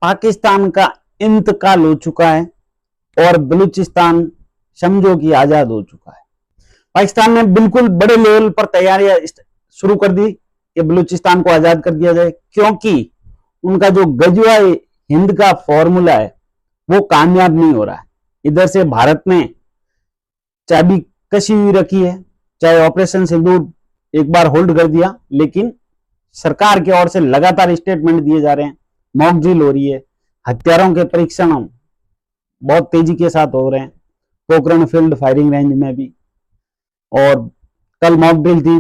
पाकिस्तान का इंतकाल हो चुका है और बलूचिस्तान समझो कि आजाद हो चुका है। पाकिस्तान ने बिल्कुल बड़े लेवल पर तैयारियां शुरू कर दी कि बलूचिस्तान को आजाद कर दिया जाए, क्योंकि उनका जो गजवा हिंद का फॉर्मूला है वो कामयाब नहीं हो रहा है। इधर से भारत ने चाबी कसी हुई रखी है, चाहे ऑपरेशन सिंदूर एक बार होल्ड कर दिया, लेकिन सरकार की ओर से लगातार स्टेटमेंट दिए जा रहे हैं, मॉक ड्रिल हो रही है, हथियारों के परीक्षण बहुत तेजी के साथ हो रहे हैं, पोखरण फील्ड फायरिंग रेंज में भी। और कल मॉक ड्रिल थी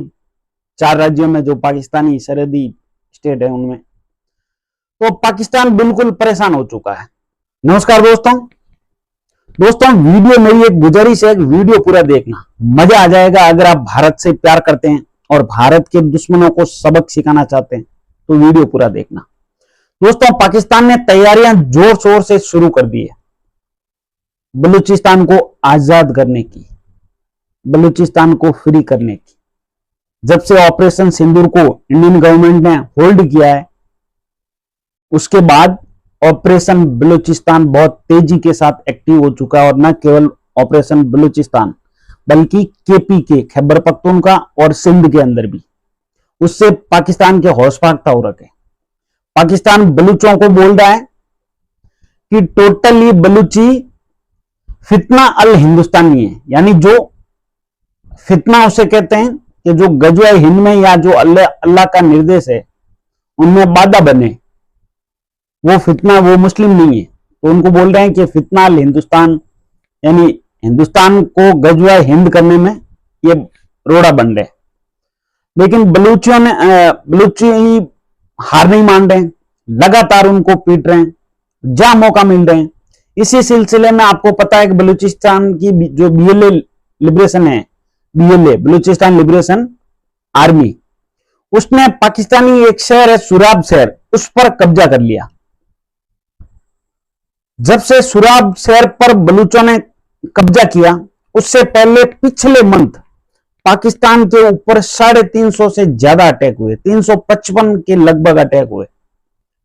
4 राज्यों में जो पाकिस्तानी सरहदी स्टेट है उनमें। तो पाकिस्तान बिल्कुल परेशान हो चुका है। नमस्कार दोस्तों वीडियो मेरी एक गुजारिश है, वीडियो पूरा देखना, मजा आ जाएगा। अगर आप भारत से प्यार करते हैं और भारत के दुश्मनों को सबक सिखाना चाहते हैं तो वीडियो पूरा देखना। दोस्तों, पाकिस्तान ने तैयारियां जोर शोर से शुरू कर दी है बलूचिस्तान को आजाद करने की, बलूचिस्तान को फ्री करने की। जब से ऑपरेशन सिंदूर को इंडियन गवर्नमेंट ने होल्ड किया है, उसके बाद ऑपरेशन बलूचिस्तान बहुत तेजी के साथ एक्टिव हो चुका है। और न केवल ऑपरेशन बलूचिस्तान बल्कि केपीके, खैबर पख्तूनख्वा और सिंध के अंदर भी, उससे पाकिस्तान के हौस फाख्ता हो रखे। पाकिस्तान बलूचों को बोल रहा है कि टोटली बलूची फितना अल हिंदुस्तानी है, यानी जो फितना उसे कहते हैं कि जो गजवा हिंद में या जो अल्लाह का निर्देश है उनमें बाधा बने, वो फितना वो मुस्लिम नहीं है। तो उनको बोल रहे हैं कि फितना अल हिंदुस्तान, यानी हिंदुस्तान को गजवा हिंद करने में ये रोड़ा बन रहे। लेकिन बलूची हार नहीं मान रहे, लगातार उनको पीट रहे हैं जहां मौका मिल रहे हैं। इसी सिलसिले में आपको पता है कि बलूचिस्तान की जो बीएलए लिबरेशन है, बीएलए बलूचिस्तान लिबरेशन आर्मी, उसने पाकिस्तानी एक शहर है सुराब शहर, उस पर कब्जा कर लिया। जब से सुराब शहर पर बलूचों ने कब्जा किया, उससे पहले पिछले मंथ पाकिस्तान के ऊपर 350 से ज्यादा अटैक हुए, 355 के लगभग अटैक हुए,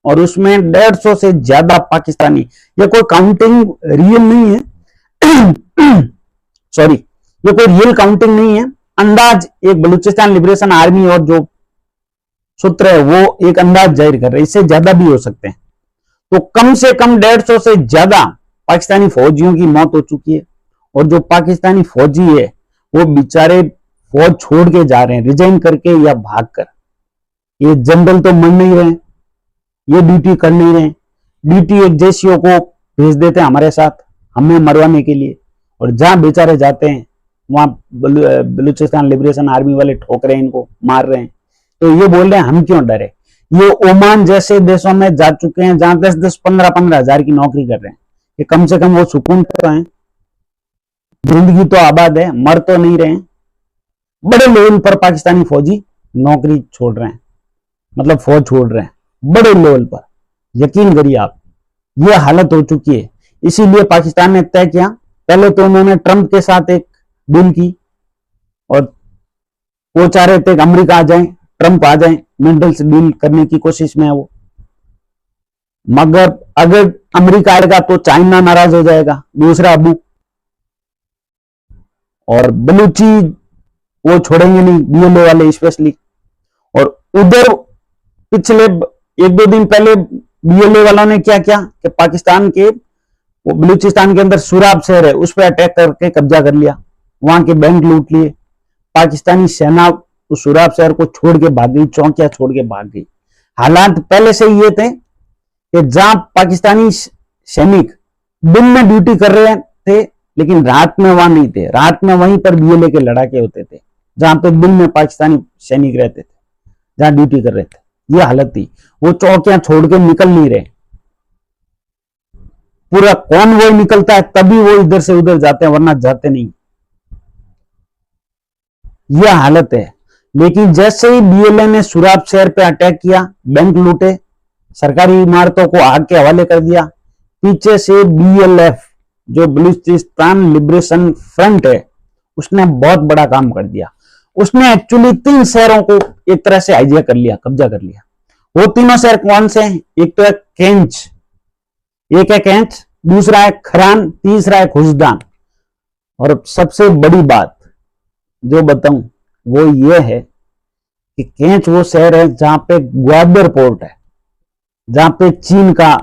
और उसमें 150 से ज्यादा पाकिस्तानी, ये कोई काउंटिंग रियल नहीं है सॉरी, ये कोई रियल काउंटिंग नहीं है, अंदाज एक बलूचिस्तान लिबरेशन आर्मी और जो सूत्र है वो एक अंदाज जाहिर कर रहे हैं, इससे ज्यादा भी हो सकते हैं। तो कम से कम 150 से ज्यादा पाकिस्तानी फौजियों की मौत हो चुकी है। और जो पाकिस्तानी फौजी है वो बेचारे फौज छोड़ के जा रहे हैं, रिजाइन करके या भागकर। ये जनरल तो मर नहीं रहे, ये ड्यूटी कर नहीं रहे, ड्यूटी एक जैसियों को भेज देते हैं हमारे साथ हमें मरवाने के लिए, और जहां बेचारे जाते हैं वहां बलूचिस्तान लिबरेशन आर्मी वाले ठोक रहे हैं, इनको मार रहे हैं। तो ये बोल रहे हैं हम क्यों डरे। ये ओमान जैसे देशों में जा चुके हैं जहां 10-10, 15-15 हजार की नौकरी कर रहे हैं, कि कम से कम वो सुकून तो है, जिंदगी तो आबाद है, मर तो नहीं रहे हैं। बड़े लेवल पर पाकिस्तानी फौजी नौकरी छोड़ रहे हैं, मतलब फौज छोड़ रहे हैं बड़े लेवल पर, यकीन करिए आप, ये हालत हो चुकी है। इसीलिए पाकिस्तान ने तय किया, पहले तो उन्होंने ट्रंप के साथ एक डील की और वो चाह रहे थे कि अमेरिका आ जाए, ट्रंप आ जाए, मिडल से डील करने की कोशिश में है वो। मगर अगर अमेरिका आएगा तो चाइना नाराज हो जाएगा, दूसरा अबू, और बलूची वो छोड़ेंगे नहीं, बीएलओ वाले स्पेशली। और उधर पिछले 1-2 दिन पहले बीएलओ वालों ने क्या किया कि पाकिस्तान के वो बलूचिस्तान के अंदर सुराब शहर है उस पर अटैक करके कब्जा कर लिया, वहां के बैंक लूट लिए। पाकिस्तानी सेना उस सुराब शहर को छोड़ के भाग गई, चौकियां छोड़ के भाग गई। हालात पहले से ये थे कि जहां पाकिस्तानी सैनिक दिन में ड्यूटी कर रहे थे लेकिन रात में वहां नहीं थे, रात में वहीं पर बीएलए के लड़ाके होते थे, जहां पे दिन में पाकिस्तानी सैनिक रहते थे, जहां ड्यूटी कर रहे थे। ये हालत थी, वो चौकियां छोड़ के निकल नहीं रहे। पूरा कॉन्वॉय निकलता है तभी वो इधर से उधर जाते हैं, वरना जाते नहीं। यह हालत है। लेकिन जैसे ही बीएलए ने सुराब शहर पे अटैक किया, बैंक लूटे, सरकारी इमारतों को आग के हवाले कर दिया, पीछे से बीएलएफ जो बलूचिस्तान लिबरेशन फ्रंट है उसने बहुत बड़ा काम कर दिया। उसने एक्चुअली 3 शहरों को एक तरह से हाइजैक कर लिया, कब्जा कर लिया। वो तीनों शहर कौन से हैं? एक तो है केंच, एक है कैंच, दूसरा है खरान, तीसरा है खुशदान। और सबसे बड़ी बात जो बताऊं वो ये है कि कैंच वो शहर है जहां पे ग्वादर पोर्ट है, जहां पे चीन का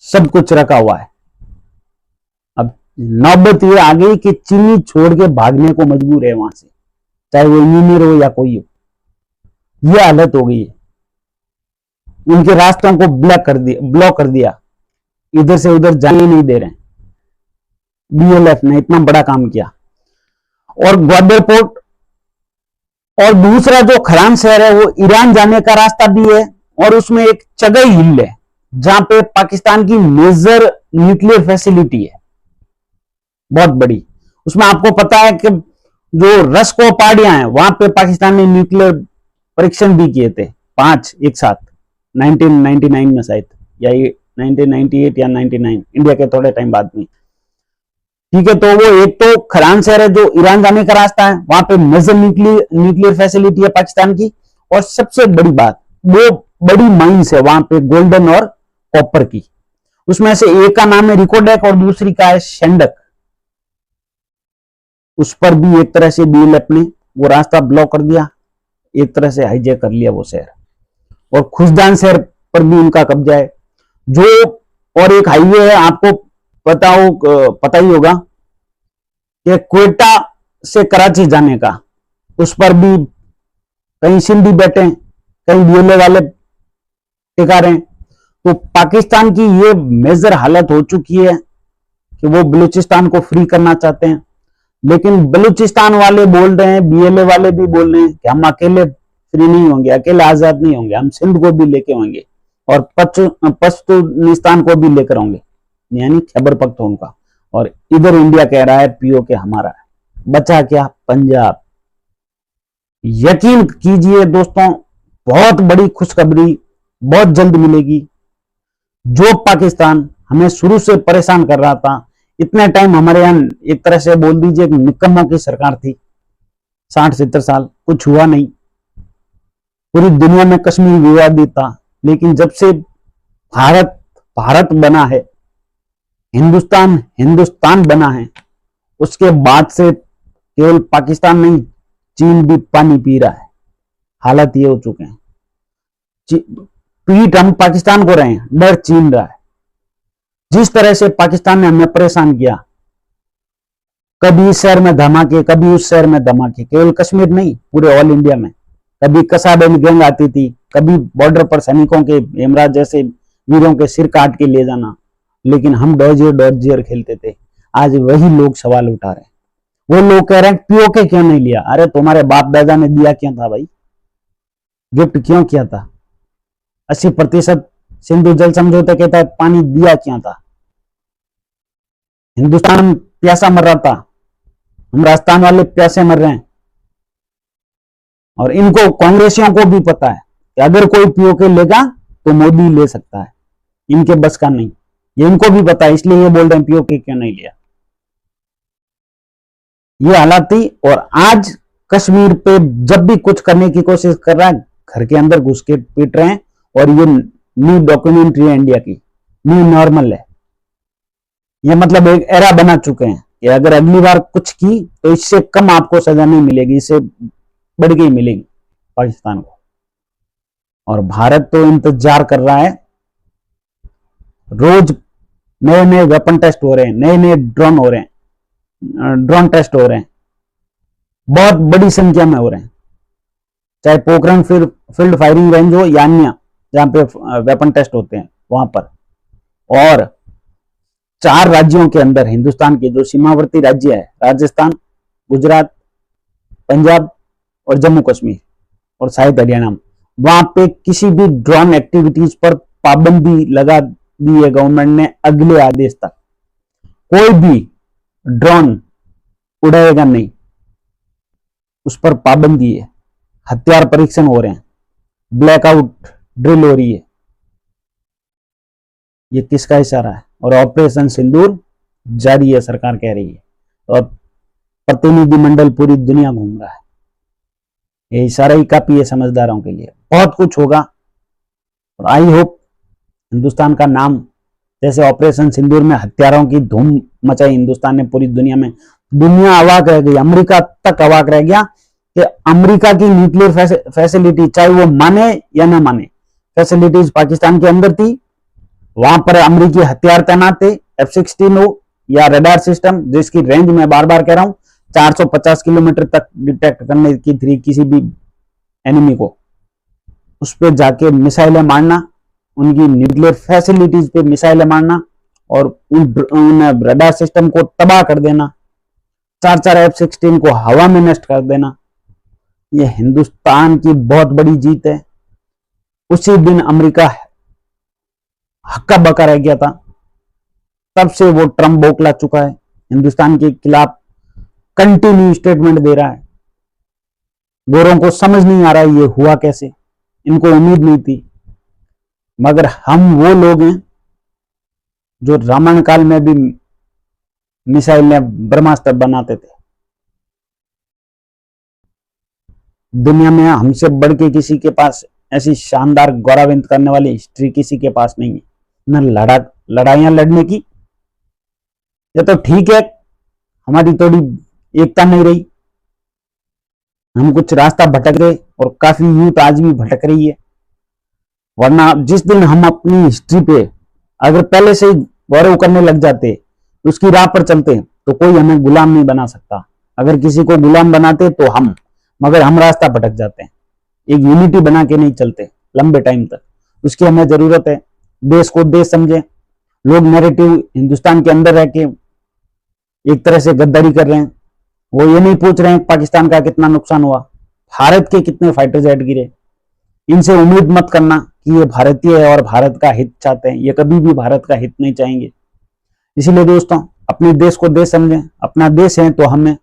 सब कुछ रखा हुआ है। अब नौबत ये आ गई कि चीनी छोड़ के भागने को मजबूर है वहां से, चाहे वो इंजीनियर हो या कोई हो। ये हालत हो गई है, उनके रास्तों को ब्लॉक कर दिया, इधर से उधर जाने नहीं दे रहे हैं। बीएलएफ ने इतना बड़ा काम किया। और ग्वादर पोर्ट और दूसरा जो खरान शहर है वो ईरान जाने का रास्ता भी है, और उसमें एक चगई हिल है जहां पे पाकिस्तान की मेजर न्यूक्लियर फैसिलिटी है, बहुत बड़ी। उसमें आपको पता है कि जो रस्को पहाड़ियां हैं वहां पे पाकिस्तान ने न्यूक्लियर परीक्षण भी किए थे, 5 एक साथ, 1999 में शायद, या 1998 या 99, इंडिया के थोड़े टाइम बाद में। ठीक है, तो वो एक तो खरान शहर है जो ईरान जाने का रास्ता है, वहां पे मेजर न्यूक्लियर फैसिलिटी है पाकिस्तान की। और सबसे बड़ी बात, वो बड़ी माइंस है वहां पे गोल्डन और कॉपर की। उसमें से एक का नाम है रिकोडेक और दूसरी का है शेंडक। उस पर भी एक तरह से बीएलएफ ने वो रास्ता ब्लॉक कर दिया, एक तरह से हाईजैक कर लिया वो शहर। और खुशदान शहर पर भी उनका कब्जा है। जो और एक हाईवे है, आपको पता ही होगा कि क्वेटा से कराची जाने का, उस पर भी कहीं सिंधी बैठे, कहीं बीएलए वाले टिका रहे। तो पाकिस्तान की ये मेजर हालत हो चुकी है कि वो बलूचिस्तान को फ्री करना चाहते हैं, लेकिन बलूचिस्तान वाले बोल रहे हैं, बीएलए वाले भी बोल रहे हैं कि हम अकेले फ्री नहीं होंगे, अकेले आजाद नहीं होंगे, हम सिंध को भी लेके होंगे और पश्तूनिस्तान को भी लेकर होंगे, यानी खैबर पख्तूनख्वा। और इधर इंडिया कह रहा है पीओके हमारा है, बचा क्या? पंजाब। यकीन कीजिए दोस्तों, बहुत बड़ी खुशखबरी बहुत जल्द मिलेगी। जो पाकिस्तान हमें शुरू से परेशान कर रहा था, इतने टाइम हमारे यहां एक तरह से बोल दीजिए निकम्मों की सरकार थी, 60-70 साल कुछ हुआ नहीं, पूरी दुनिया में कश्मीर विवादित था। लेकिन जब से भारत बना है, हिंदुस्तान बना है, उसके बाद से केवल पाकिस्तान नहीं, चीन भी पानी पी रहा है। हालत ये हो चुके हैं, पीठ हम पाकिस्तान को रहे हैं, डर चीन रहा है। जिस तरह से पाकिस्तान ने हमें परेशान किया, कभी इस शहर में धमाके, कभी उस शहर में धमाके, केवल कश्मीर नहीं पूरे ऑल इंडिया में। कभी कसाबे में गैंग आती थी, कभी बॉर्डर पर सैनिकों के, हेमराज जैसे वीरों के सिर काट के ले जाना, लेकिन हम डॉजियर खेलते थे। आज वही लोग सवाल उठा रहे हैं। वो लोग कह रहे हैं पीओके क्यों नहीं लिया? अरे तुम्हारे बाप दादा ने दिया क्यों था भाई? गिफ्ट क्यों किया था? 80% सिंधु जल समझौते के तहत पानी दिया क्यों था? हिंदुस्तान प्यासा मर रहा था, हम राजस्थान वाले प्यासे मर रहे हैं। और इनको कांग्रेसियों को भी पता है कि अगर कोई पीओके लेगा तो मोदी ले सकता है, इनके बस का नहीं, ये इनको भी पता है, इसलिए ये बोल रहे हैं पीओके क्यों नहीं लिया। ये हालात थी। और आज कश्मीर पे जब भी कुछ करने की कोशिश कर रहा है, घर के अंदर घुस के पीट रहे हैं। और ये न्यू डॉक्यूमेंट्री है इंडिया की, न्यू नॉर्मल है। ये मतलब एक एरा बना चुके हैं कि अगर अगली बार कुछ की तो इससे कम आपको सजा नहीं मिलेगी, इससे बढ़ के ही मिलेगी पाकिस्तान को। और भारत तो इंतजार कर रहा है, रोज नए नए वेपन टेस्ट हो रहे हैं, नए नए ड्रोन हो रहे हैं, ड्रोन टेस्ट हो रहे हैं, बहुत बड़ी संख्या में हो रहे हैं। चाहे पोखरण फील्ड फायरिंग रेंज हो या अन्य जहां पे वेपन टेस्ट होते हैं वहां पर। और 4 राज्यों के अंदर हिंदुस्तान के जो सीमावर्ती राज्य है, राजस्थान, गुजरात, पंजाब और जम्मू कश्मीर और शायद हरियाणा, वहां पे किसी भी ड्रोन एक्टिविटीज पर पाबंदी लगा दी है गवर्नमेंट ने अगले आदेश तक। कोई भी ड्रोन उड़ाएगा नहीं, उस पर पाबंदी है। हथियार परीक्षण हो रहे हैं, ब्लैकआउट ड्रिल हो रही है। ये किसका इशारा है? और ऑपरेशन सिंदूर जारी है, सरकार कह रही है, और प्रतिनिधिमंडल पूरी दुनिया घूम रहा है। ये इशारा ही काफी है समझदारों के लिए। बहुत कुछ होगा और आई होप हिंदुस्तान का नाम, जैसे ऑपरेशन सिंदूर में हत्यारों की धूम मचाई हिंदुस्तान ने पूरी दुनिया में, दुनिया अवाक रह गई, अमेरिका तक अवाक रह गया कि अमेरिका की न्यूक्लियर फैसिलिटी, चाहे वो माने या ना माने, फैसिलिटीज पाकिस्तान के अंदर थी। वहां पर अमेरिकी हथियार तैनात थे, F-16 हो या रडार सिस्टम, जिसकी रेंज मैं बार बार कह रहा हूं 450 किलोमीटर तक डिटेक्ट करने की थी किसी भी एनिमी को। उस पर जाके मिसाइलें मारना, उनकी न्यूक्लियर फैसिलिटीज पे मिसाइलें मारना और उन रडार सिस्टम को तबाह कर देना, 4 F-16 को हवा में नष्ट कर देना। ये हिंदुस्तान की बहुत बड़ी जीत है। उसी दिन अमेरिका हक्का बक्का रह गया था, तब से वो ट्रंप बौखला चुका है, हिंदुस्तान के खिलाफ कंटिन्यू स्टेटमेंट दे रहा है। गोरों को समझ नहीं आ रहा है ये हुआ कैसे, इनको उम्मीद नहीं थी। मगर हम वो लोग हैं जो रामायण काल में भी मिसाइल में ब्रह्मास्त्र बनाते थे। दुनिया में हमसे बढ़ के किसी के पास ऐसी शानदार गौरवान्वित करने वाली हिस्ट्री किसी के पास नहीं है, न लड़ाइयां लड़ने की। ये तो ठीक है, हमारी थोड़ी एकता नहीं रही, हम कुछ रास्ता भटक गए और काफी यूथ आज भी भटक रही है। वरना जिस दिन हम अपनी हिस्ट्री पे अगर पहले से गौरव करने लग जाते, उसकी राह पर चलते, तो कोई हमें गुलाम नहीं बना सकता। अगर किसी को गुलाम बनाते तो हम, मगर हम रास्ता भटक जाते हैं, एक यूनिटी बना के नहीं चलते लंबे टाइम तक। उसकी हमें जरूरत है। देश को देश समझे। लोग नैरेटिव हिंदुस्तान के अंदर रह के एक तरह से गद्दारी कर रहे हैं। वो ये नहीं पूछ रहे हैं पाकिस्तान का कितना नुकसान हुआ, भारत के कितने फाइटर जेट गिरे। इनसे उम्मीद मत करना कि ये भारतीय है और भारत का हित चाहते हैं, ये कभी भी भारत का हित नहीं चाहेंगे। इसीलिए दोस्तों, अपने देश को देश समझें, अपना देश है तो हमें।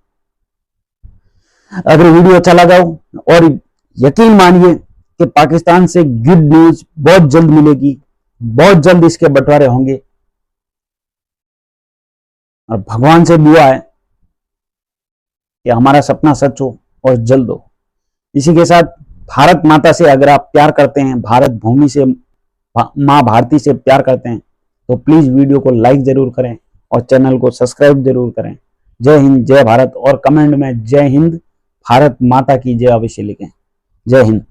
अगर वीडियो अच्छा लगा हो, और यकीन मानिए कि पाकिस्तान से गुड न्यूज बहुत जल्द मिलेगी, बहुत जल्द इसके बंटवारे होंगे। और भगवान से दुआ है कि हमारा सपना सच हो और जल्द हो। इसी के साथ भारत माता से अगर आप प्यार करते हैं, भारत भूमि से, माँ भारती से प्यार करते हैं, तो प्लीज वीडियो को लाइक जरूर करें और चैनल को सब्सक्राइब जरूर करें। जय हिंद, जय भारत, और कमेंट में जय हिंद, भारत माता की जय अवश्य लिखें। जय हिंद।